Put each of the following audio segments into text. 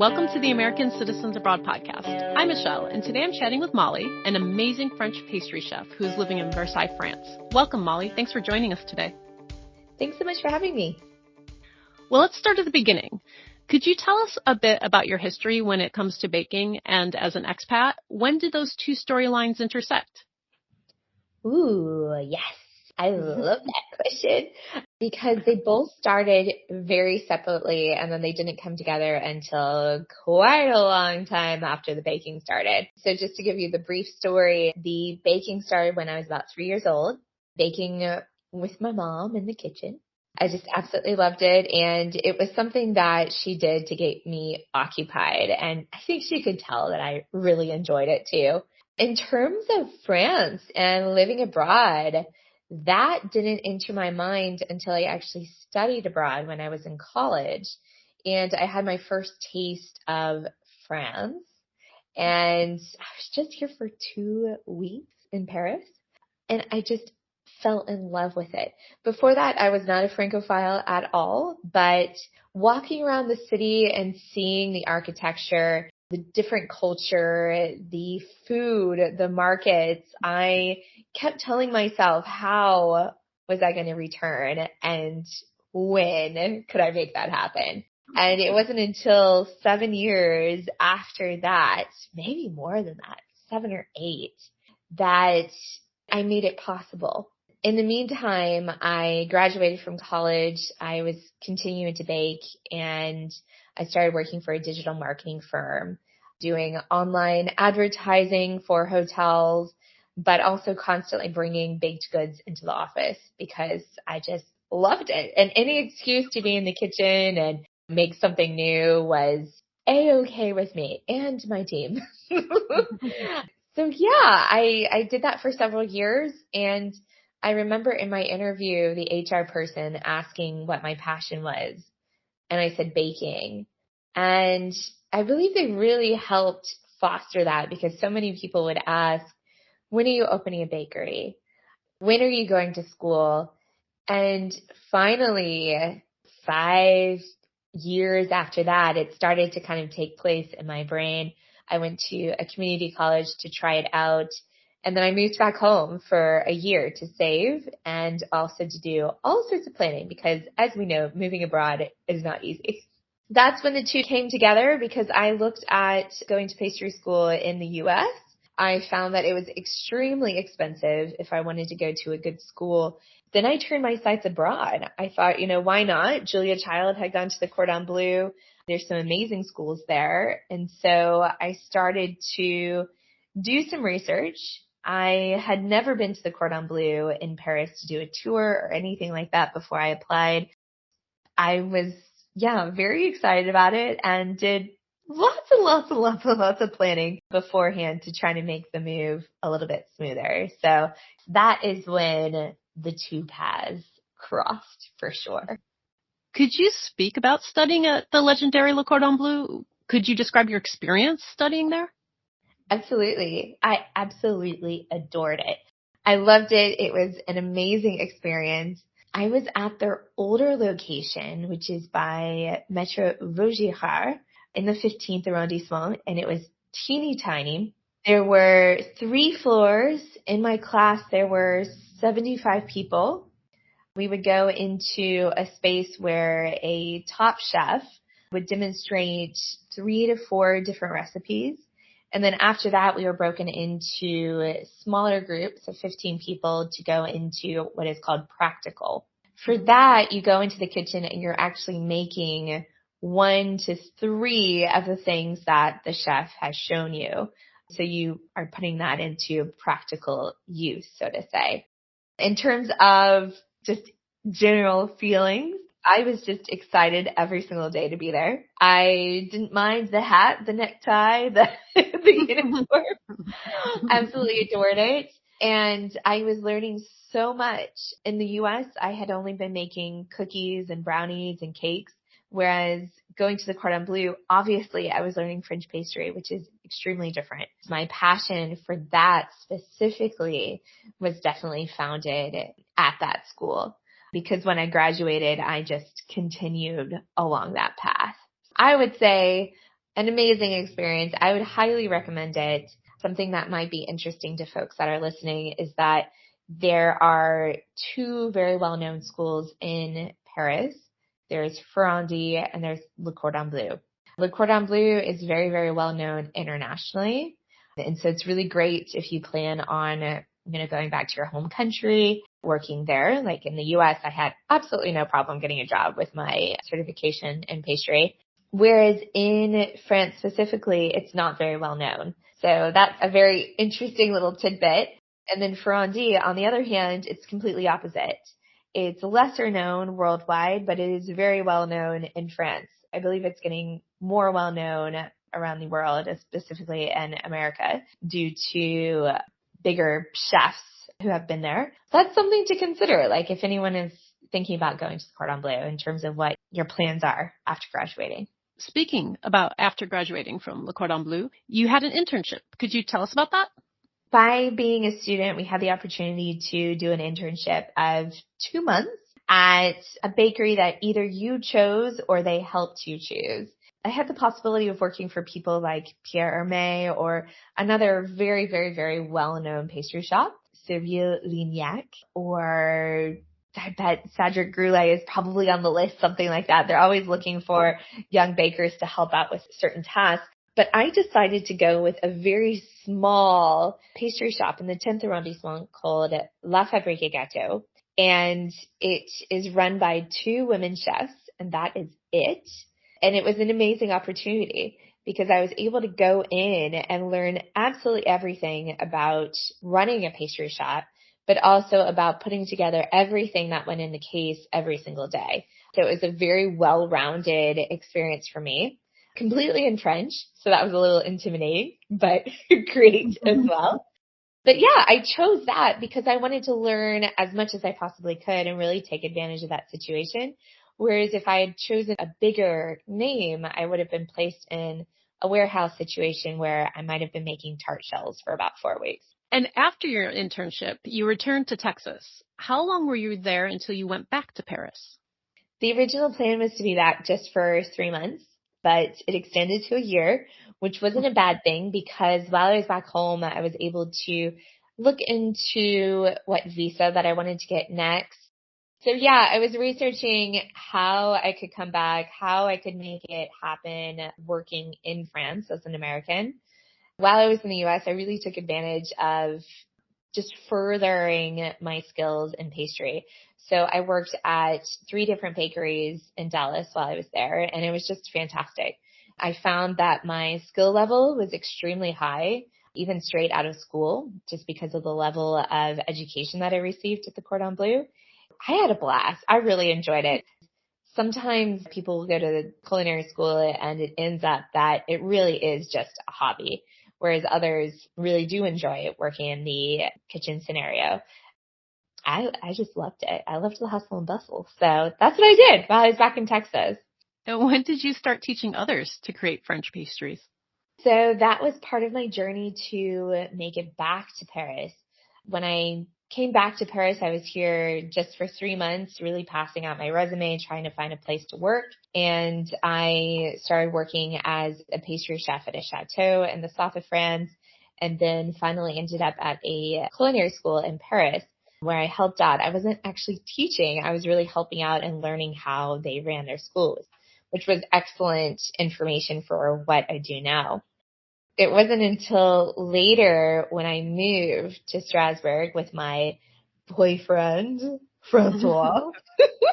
Welcome to the American Citizens Abroad podcast. I'm Michelle, and today I'm chatting with Molly, an amazing French pastry chef who is living in Versailles, France. Welcome, Molly. Thanks for joining us today. Thanks so much for having me. Well, let's start at the beginning. Could you tell us a bit about your history when it comes to baking and as an expat? When did those two storylines intersect? Ooh, yes. I love that question because they both started very separately and then they didn't come together until quite a long time after the baking started. So just to give you the brief story, the baking started when I was about 3 years old, baking with my mom in the kitchen. I just absolutely loved it. And it was something that she did to get me occupied. And I think she could tell that I really enjoyed it too. In terms of France and living abroad, that didn't enter my mind until I actually studied abroad when I was in college. And I had my first taste of France. And I was just here for 2 weeks in Paris. And I just fell in love with it. Before that, I was not a Francophile at all, but walking around the city and seeing the architecture, the different culture, the food, the markets, I kept telling myself, how was I going to return and when could I make that happen? And it wasn't until 7 years after that, maybe more than that, 7 or 8, that I made it possible. In the meantime, I graduated from college. I was continuing to bake and I started working for a digital marketing firm, doing online advertising for hotels, but also constantly bringing baked goods into the office because I just loved it. And any excuse to be in the kitchen and make something new was A-okay with me and my team. So yeah, I did that for several years. And I remember in my interview, the HR person asking what my passion was. And I said baking. And I believe they really helped foster that because so many people would ask, when are you opening a bakery? When are you going to school? And finally, 5 years after that, it started to kind of take place in my brain. I went to a community college to try it out. And then I moved back home for a year to save and also to do all sorts of planning because, as we know, moving abroad is not easy. That's when the two came together because I looked at going to pastry school in the U.S. I found that it was extremely expensive if I wanted to go to a good school. Then I turned my sights abroad. I thought, why not? Julia Child had gone to the Cordon Bleu. There's some amazing schools there. And so I started to do some research. I had never been to the Cordon Bleu in Paris to do a tour or anything like that before I applied. I was, very excited about it and did lots of planning beforehand to try to make the move a little bit smoother. So that is when the two paths crossed for sure. Could you speak about studying at the legendary Le Cordon Bleu? Could you describe your experience studying there? Absolutely. I absolutely adored it. I loved it. It was an amazing experience. I was at their older location, which is by Metro Vaugirard in the 15th arrondissement, and it was teeny tiny. There were 3 floors. In my class, there were 75 people. We would go into a space where a top chef would demonstrate 3 to 4 different recipes. And then after that, we were broken into smaller groups of 15 people to go into what is called practical. For that, you go into the kitchen and you're actually making 1 to 3 of the things that the chef has shown you. So you are putting that into practical use, so to say. In terms of just general feelings, I was just excited every single day to be there. I didn't mind the hat, the necktie, the uniform. Absolutely adored it. And I was learning so much. In the U.S., I had only been making cookies and brownies and cakes, whereas going to the Cordon Bleu, obviously I was learning French pastry, which is extremely different. My passion for that specifically was definitely founded at that school. Because when I graduated, I just continued along that path. I would say an amazing experience. I would highly recommend it. Something that might be interesting to folks that are listening is that there are two very well-known schools in Paris. There's Ferrandi and there's Le Cordon Bleu. Le Cordon Bleu is very, very well known internationally. And so it's really great if you plan on, going back to your home country, working there. Like in the US, I had absolutely no problem getting a job with my certification in pastry. Whereas in France specifically, it's not very well known. So that's a very interesting little tidbit. And then Ferrandi, on the other hand, it's completely opposite. It's lesser known worldwide, but it is very well known in France. I believe it's getting more well known around the world, specifically in America, due to bigger chefs who have been there. So that's something to consider. Like if anyone is thinking about going to the Cordon Bleu in terms of what your plans are after graduating. Speaking about after graduating from Le Cordon Bleu, you had an internship. Could you tell us about that? By being a student, we had the opportunity to do an internship of 2 months at a bakery that either you chose or they helped you choose. I had the possibility of working for people like Pierre Hermé or another very, very, very well-known pastry shop, Serville Lignac, or I bet Cedric Groulet is probably on the list, something like that. They're always looking for young bakers to help out with certain tasks. But I decided to go with a very small pastry shop in the 10th arrondissement called La Fabrique et Gâteau. And it is run by 2 women chefs, and that is it. And it was an amazing opportunity because I was able to go in and learn absolutely everything about running a pastry shop, but also about putting together everything that went in the case every single day. So it was a very well-rounded experience for me. Completely in French, so that was a little intimidating, but great as well. But yeah, I chose that because I wanted to learn as much as I possibly could and really take advantage of that situation. Whereas if I had chosen a bigger name, I would have been placed in a warehouse situation where I might have been making tart shells for about 4 weeks. And after your internship, you returned to Texas. How long were you there until you went back to Paris? The original plan was to be back just for 3 months, but it extended to a year, which wasn't a bad thing because while I was back home, I was able to look into what visa that I wanted to get next. So yeah, I was researching how I could come back, how I could make it happen working in France as an American. While I was in the US, I really took advantage of just furthering my skills in pastry. So I worked at 3 different bakeries in Dallas while I was there, and it was just fantastic. I found that my skill level was extremely high, even straight out of school, just because of the level of education that I received at the Cordon Bleu. I had a blast. I really enjoyed it. Sometimes people will go to culinary school and it ends up that it really is just a hobby, whereas others really do enjoy working in the kitchen scenario. I just loved it. I loved the hustle and bustle. So that's what I did while I was back in Texas. And when did you start teaching others to create French pastries? So that was part of my journey to make it back to Paris. When I came back to Paris, I was here just for 3 months, really passing out my resume, trying to find a place to work. And I started working as a pastry chef at a chateau in the south of France, and then finally ended up at a culinary school in Paris where I helped out. I wasn't actually teaching. I was really helping out and learning how they ran their schools, which was excellent information for what I do now. It wasn't until later when I moved to Strasbourg with my boyfriend, Francois,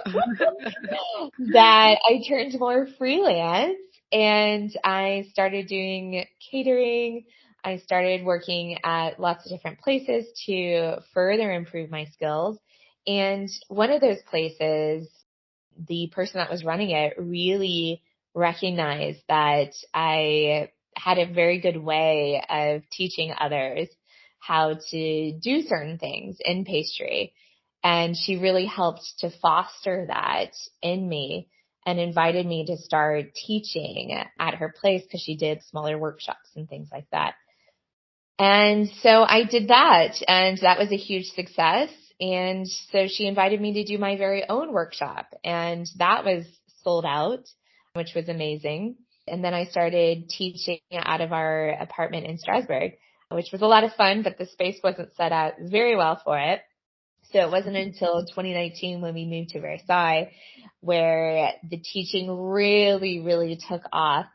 that I turned more freelance and I started doing catering. I started working at lots of different places to further improve my skills. And one of those places, the person that was running it really recognized that I had a very good way of teaching others how to do certain things in pastry. And she really helped to foster that in me and invited me to start teaching at her place because she did smaller workshops and things like that. And so I did that, and that was a huge success. And so she invited me to do my very own workshop, and that was sold out, which was amazing. And then I started teaching out of our apartment in Strasbourg, which was a lot of fun, but the space wasn't set up very well for it. So it wasn't until 2019 when we moved to Versailles where the teaching really, really took off.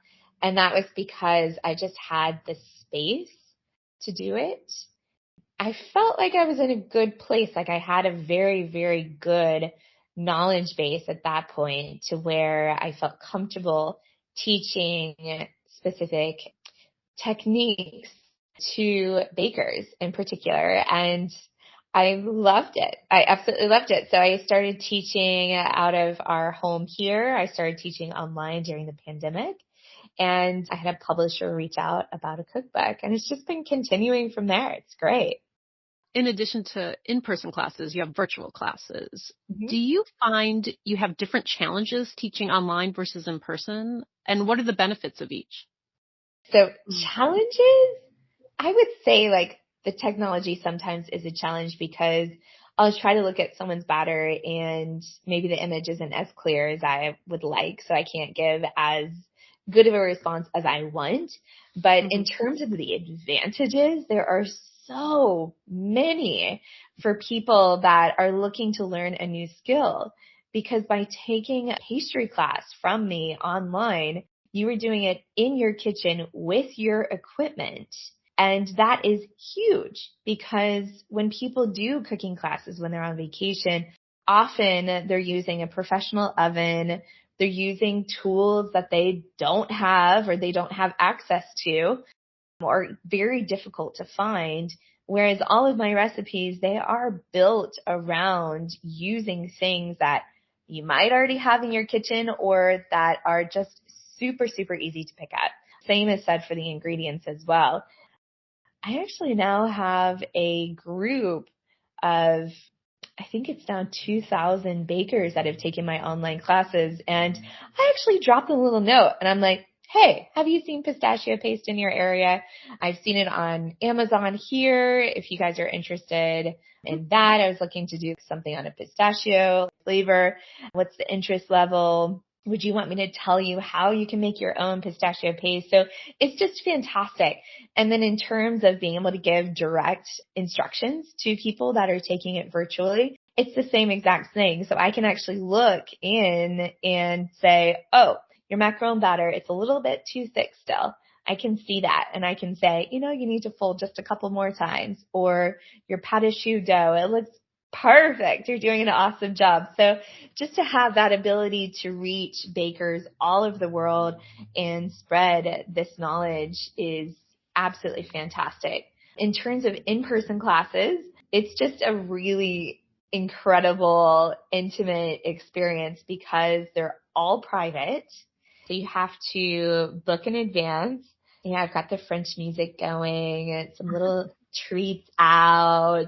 And that was because I just had the space to do it. I felt like I was in a good place. Like I had a very, very good knowledge base at that point to where I felt comfortable teaching specific techniques to bakers in particular. And I loved it. I absolutely loved it. So I started teaching out of our home here. I started teaching online during the pandemic. And I had a publisher reach out about a cookbook. And it's just been continuing from there. It's great. In addition to in-person classes, you have virtual classes. Mm-hmm. Do you find you have different challenges teaching online versus in person? And what are the benefits of each? So challenges, I would say like the technology sometimes is a challenge because I'll try to look at someone's batter and maybe the image isn't as clear as I would like. So I can't give as good of a response as I want. But in terms of the advantages, there are so many for people that are looking to learn a new skill, because by taking a pastry class from me online, you are doing it in your kitchen with your equipment. And that is huge because when people do cooking classes when they're on vacation, often they're using a professional oven. They're using tools that they don't have or they don't have access to or very difficult to find. Whereas all of my recipes, they are built around using things that you might already have in your kitchen or that are just super, super easy to pick up. Same is said for the ingredients as well. I actually now have a group of, I think it's now 2,000 bakers that have taken my online classes. And I actually dropped a little note and I'm like, hey, have you seen pistachio paste in your area? I've seen it on Amazon here. If you guys are interested in that, I was looking to do something on a pistachio flavor. What's the interest level? Would you want me to tell you how you can make your own pistachio paste? So it's just fantastic. And then in terms of being able to give direct instructions to people that are taking it virtually, it's the same exact thing. So I can actually look in and say, oh, your macaron batter, it's a little bit too thick still. I can see that. And I can say, you need to fold just a couple more times. Or your pâte à choux dough, it looks perfect. You're doing an awesome job. So just to have that ability to reach bakers all over the world and spread this knowledge is absolutely fantastic. In terms of in-person classes, it's just a really incredible, intimate experience because they're all private. So you have to book in advance. Yeah, I've got the French music going, some little treats out.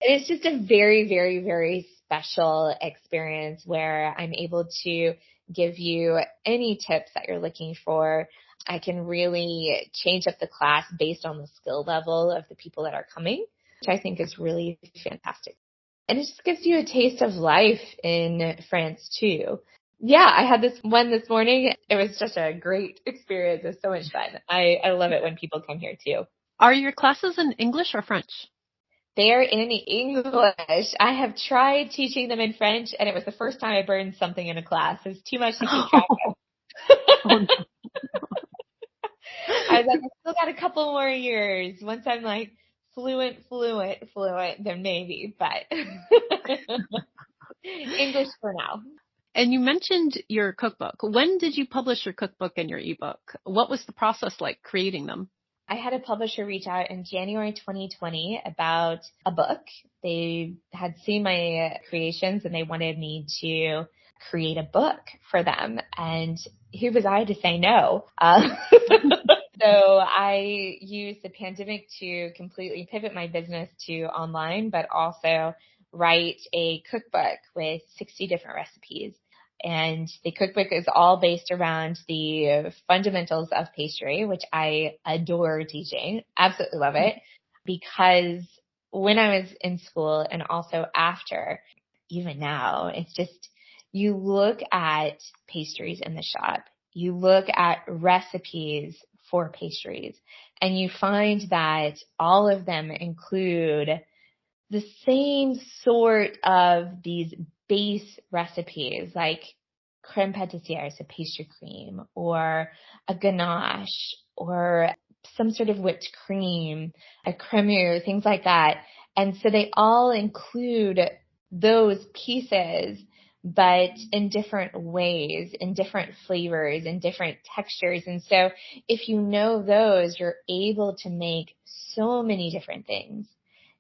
It's just a very, very, very special experience where I'm able to give you any tips that you're looking for. I can really change up the class based on the skill level of the people that are coming, which I think is really fantastic. And it just gives you a taste of life in France too. Yeah, I had this one this morning. It was just a great experience. It was so much fun. I love it when people come here too. Are your classes in English or French? They're in English. I have tried teaching them in French, and it was the first time I burned something in a class. It was too much to keep track of. Oh, no. I was like, I still got a couple more years. Once I'm like fluent, then maybe, but English for now. And you mentioned your cookbook. When did you publish your cookbook and your ebook? What was the process like creating them? I had a publisher reach out in January 2020 about a book. They had seen my creations and they wanted me to create a book for them. And who was I to say no? So I used the pandemic to completely pivot my business to online, but also write a cookbook with 60 different recipes. And the cookbook is all based around the fundamentals of pastry, which I adore teaching. Absolutely love it. Because when I was in school and also after, even now, it's just, you look at pastries in the shop you look at recipes for pastries and you find that all of them include the same sort of these base recipes like creme pâtissière, so pastry cream, or a ganache, or some sort of whipped cream, a cremeux, things like that. And so they all include those pieces, but in different ways, in different flavors, in different textures. And so if you know those, you're able to make so many different things.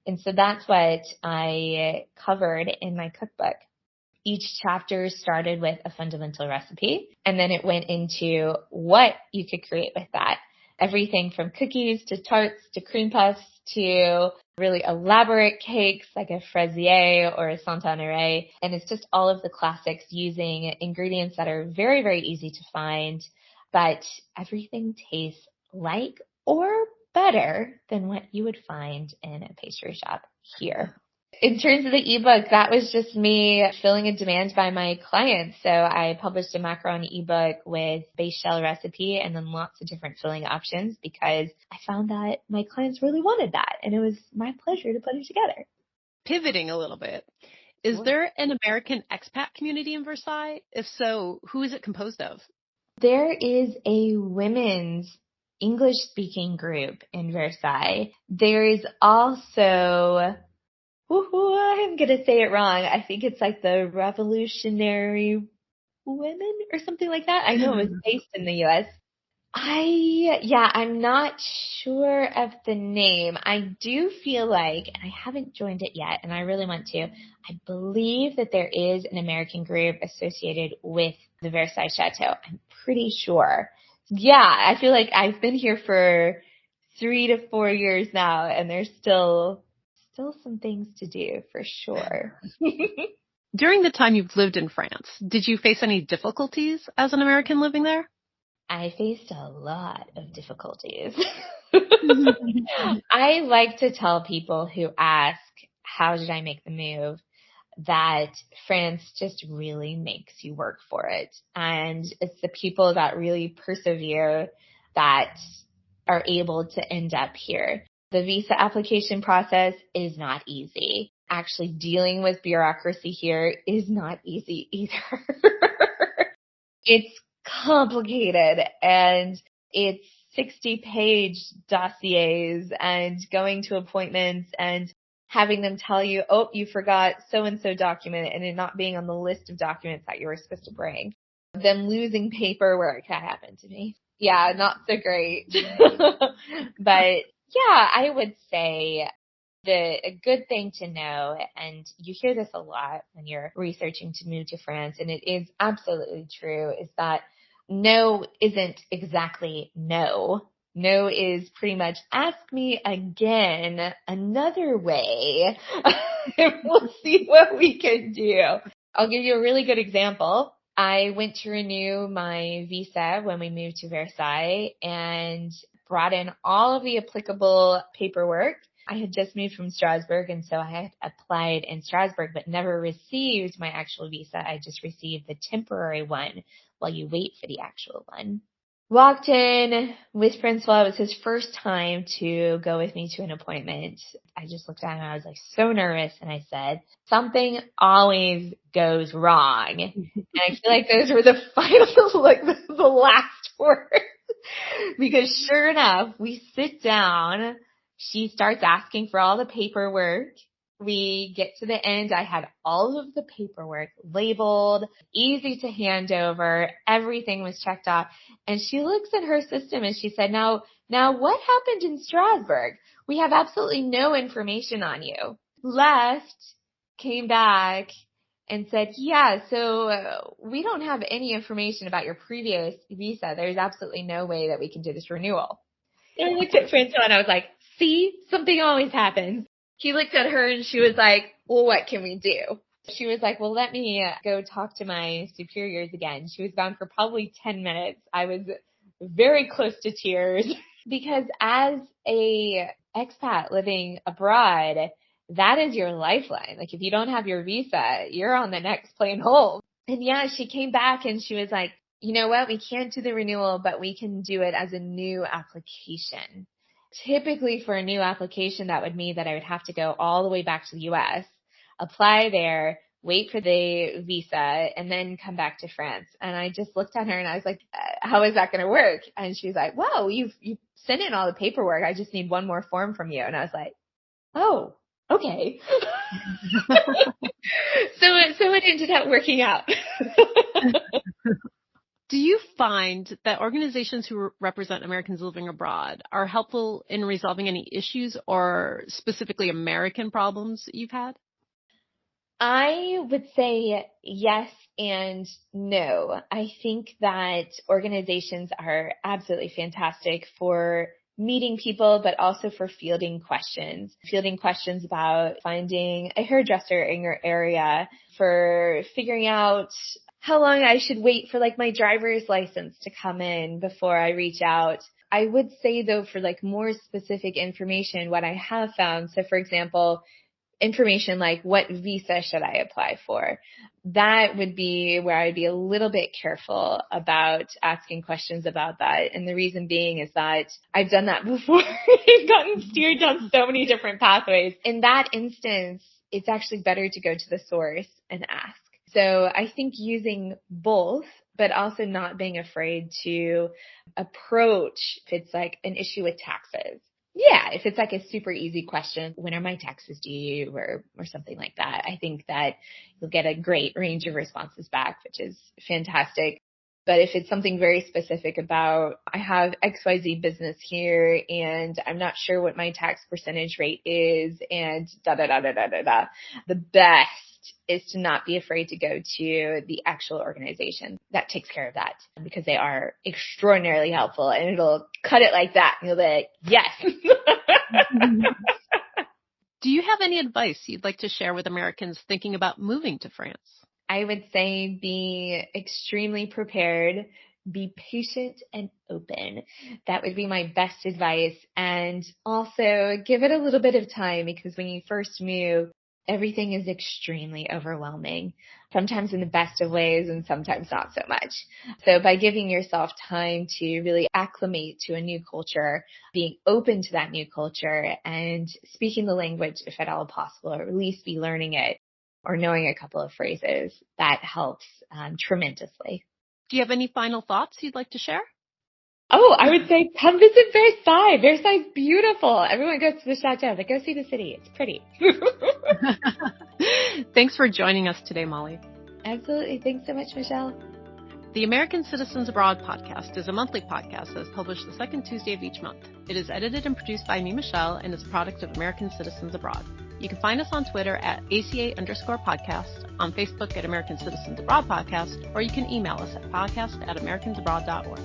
And so that's what I covered in my cookbook. Each chapter started with a fundamental recipe, and then it went into what you could create with that. Everything from cookies to tarts to cream puffs to really elaborate cakes like a fraisier or a Saint-Honoré. And it's just all of the classics using ingredients that are very, very easy to find, but everything tastes like or better than what you would find in a pastry shop here. In terms of the ebook, that was just me filling a demand by my clients. So I published a macaron ebook with base shell recipe and then lots of different filling options because I found that my clients really wanted that. And it was my pleasure to put it together. Pivoting a little bit, is there an American expat community in Versailles? If so, who is it composed of? There is a women's English-speaking group in Versailles. There is also... I'm going to say it wrong. I think it's like the Revolutionary Women or something like that. I know it was based in the U.S. I'm not sure of the name. I do feel like, and I haven't joined it yet, and I really want to, I believe that there is an American group associated with the Versailles Chateau. I'm pretty sure. Yeah, I feel like I've been here for 3 to 4 years now, and there's still some things to do for sure. During the time you've lived in France, did you face any difficulties as an American living there? I faced a lot of difficulties. I like to tell people who ask, how did I make the move, that France just really makes you work for it. And it's the people that really persevere that are able to end up here. The visa application process is not easy. Actually dealing with bureaucracy here is not easy either. It's complicated and it's 60-page dossiers and going to appointments and having them tell you, oh, you forgot so-and-so document and it not being on the list of documents that you were supposed to bring. Them losing paperwork, that happened to me. Yeah, not so great. But yeah, I would say a good thing to know, and you hear this a lot when you're researching to move to France, and it is absolutely true, is that no isn't exactly no. No is pretty much ask me again another way, and we'll see what we can do. I'll give you a really good example. I went to renew my visa when we moved to Versailles and brought in all of the applicable paperwork. I had just moved from Strasbourg, and so I had applied in Strasbourg but never received my actual visa. I just received the temporary one while you wait for the actual one. Walked in with Francois. It was his first time to go with me to an appointment. I just looked at him and I was like so nervous, and I said, something always goes wrong. And I feel like those were the final, like the last words. Because sure enough, we sit down. She starts asking for all the paperwork. We get to the end. I had all of the paperwork labeled, easy to hand over. Everything was checked off. And she looks at her system and she said, now what happened in Strasbourg? We have absolutely no information on you. Left, came back and said, yeah, so we don't have any information about your previous visa. There's absolutely no way that we can do this renewal. And I looked at Francois and I was like, see, something always happens. He looked at her and she was like, well, what can we do? She was like, well, let me go talk to my superiors again. She was gone for probably 10 minutes. I was very close to tears because as a expat living abroad, that is your lifeline. Like if you don't have your visa, you're on the next plane home. And yeah, she came back and she was like, you know what? We can't do the renewal, but we can do it as a new application. Typically for a new application, that would mean that I would have to go all the way back to the US, apply there, wait for the visa, and then come back to France. And I just looked at her and I was like, how is that going to work? And she's like, well, you've sent in all the paperwork. I just need one more form from you. And I was like, oh, okay. So it ended up working out. Do you find that organizations who represent Americans living abroad are helpful in resolving any issues or specifically American problems that you've had? I would say yes and no. I think that organizations are absolutely fantastic for meeting people, but also for fielding questions about finding a hairdresser in your area, for figuring out how long I should wait for like my driver's license to come in before I reach out. I would say though, for like more specific information, what I have found, so for example, information like what visa should I apply for? That would be where I'd be a little bit careful about asking questions about that. And the reason being is that I've done that before. I've gotten steered down so many different pathways. In that instance, it's actually better to go to the source and ask. So I think using both, but also not being afraid to approach if it's like an issue with taxes. Yeah, if it's like a super easy question, when are my taxes due or something like that, I think that you'll get a great range of responses back, which is fantastic. But if it's something very specific about, I have XYZ business here and I'm not sure what my tax percentage rate is and the best is to not be afraid to go to the actual organization that takes care of that because they are extraordinarily helpful and it'll cut it like that. And you'll be like, yes. Do you have any advice you'd like to share with Americans thinking about moving to France? I would say be extremely prepared, be patient and open. That would be my best advice. And also give it a little bit of time because when you first move, everything is extremely overwhelming, sometimes in the best of ways and sometimes not so much. So by giving yourself time to really acclimate to a new culture, being open to that new culture and speaking the language if at all possible, or at least be learning it or knowing a couple of phrases, that helps tremendously. Do you have any final thoughts you'd like to share? Oh, I would say come visit Versailles. Versailles is beautiful. Everyone goes to the chateau, but go see the city. It's pretty. Thanks for joining us today, Molly. Absolutely. Thanks so much, Michelle. The American Citizens Abroad podcast is a monthly podcast that is published the second Tuesday of each month. It is edited and produced by me, Michelle, and is a product of American Citizens Abroad. You can find us on Twitter at ACA_podcast, on Facebook at American Citizens Abroad Podcast, or you can email us at podcast@americansabroad.org.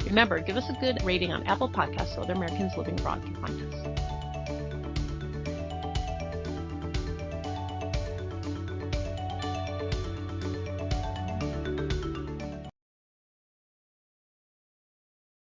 Remember, give us a good rating on Apple Podcasts so other Americans living abroad can find us.